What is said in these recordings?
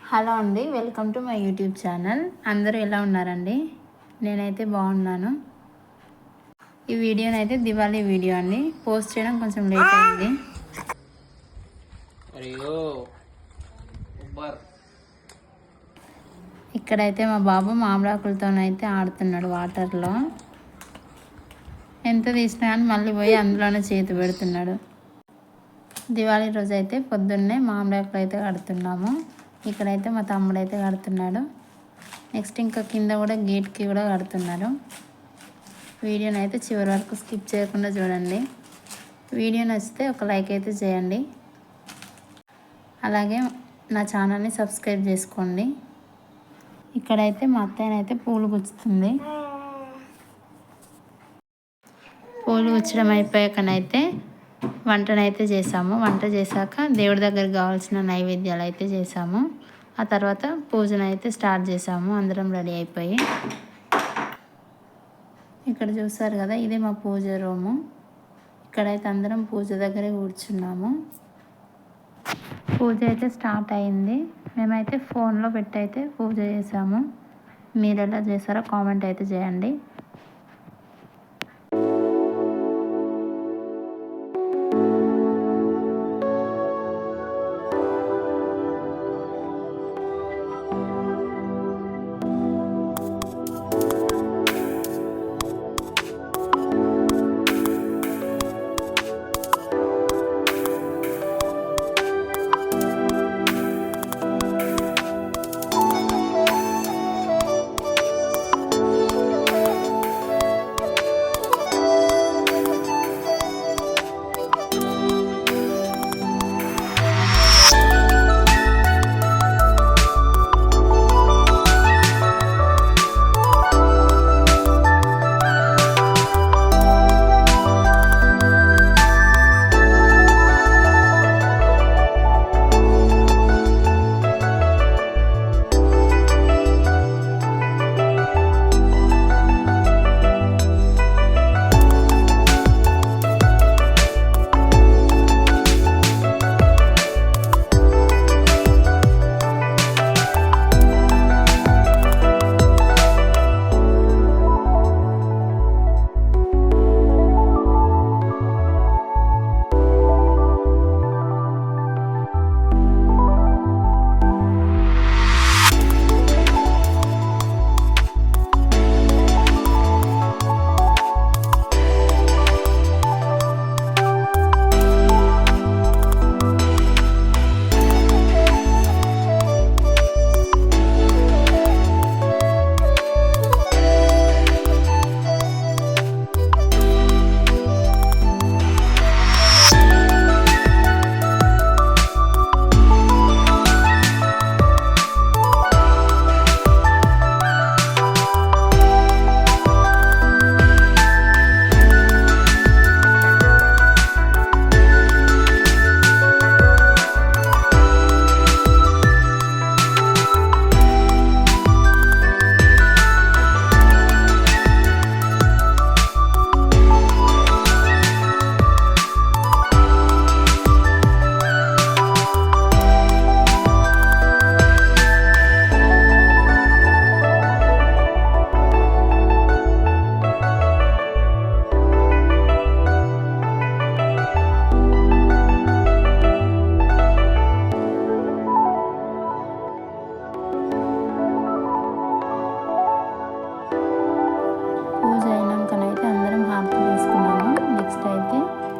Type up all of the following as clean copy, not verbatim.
Hello అండి, welcome to my YouTube channel. అందరూ ఎలా ఉన్నారండి? నేనైతే బాగున్నాను. ఈ వీడియోనైతే దివాళీ వీడియో అండి. పోస్ట్ చేయడం కొంచెం లేట్ అయింది. ఇక్కడైతే మా బాబు మామిడాకులతోనైతే ఆడుతున్నాడు వాటర్లో. ఎంత తీసినా కానీ మళ్ళీ పోయి అందులోనే చేతి పెడుతున్నాడు. దివాళీ రోజు అయితే పొద్దున్నే మామిడాకులు అయితే కడుతున్నాము. ఇక్కడైతే మా తమ్ముడు అయితే కడుతున్నాడు. నెక్స్ట్ ఇంకా కింద కూడా గేట్కి కూడా కడుతున్నారు. వీడియోని అయితే చివరి వరకు స్కిప్ చేయకుండా చూడండి. వీడియో నచ్చితే ఒక లైక్ అయితే చేయండి. అలాగే నా ఛానల్ని సబ్స్క్రైబ్ చేసుకోండి. ఇక్కడైతే మా అత్తయ్యనైతే పూలు గుచ్చుతుంది. పూలు గుచ్చడం అయిపోయాకనైతే వంటనైతే చేసాము. వంట చేశాక దేవుడి దగ్గరికి కావాల్సిన నైవేద్యాలు అయితే చేసాము. ఆ తర్వాత పూజను అయితే స్టార్ట్ చేసాము. అందరం రెడీ అయిపోయి ఇక్కడ చూస్తారు కదా, ఇదే మా పూజ రూము. ఇక్కడైతే అందరం పూజ దగ్గరే కూర్చున్నాము. పూజ అయితే స్టార్ట్ అయింది. మేమైతే ఫోన్లో పెట్టి అయితే పూజ చేసాము. మీరు ఎలా చేశారో కామెంట్ అయితే చేయండి.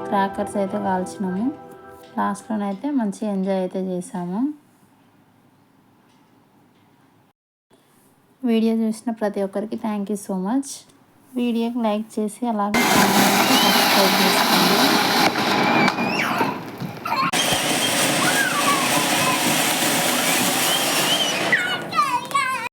క్రాకర్స్ అయితే కాల్చినాము. లాస్ట్లోనైతే మంచి ఎంజాయ్ అయితే చేసాము. వీడియో చూసిన ప్రతి ఒక్కరికి థ్యాంక్ యూ సో మచ్. వీడియోకి లైక్ చేసి అలాగే సబ్స్క్రైబ్ చేసి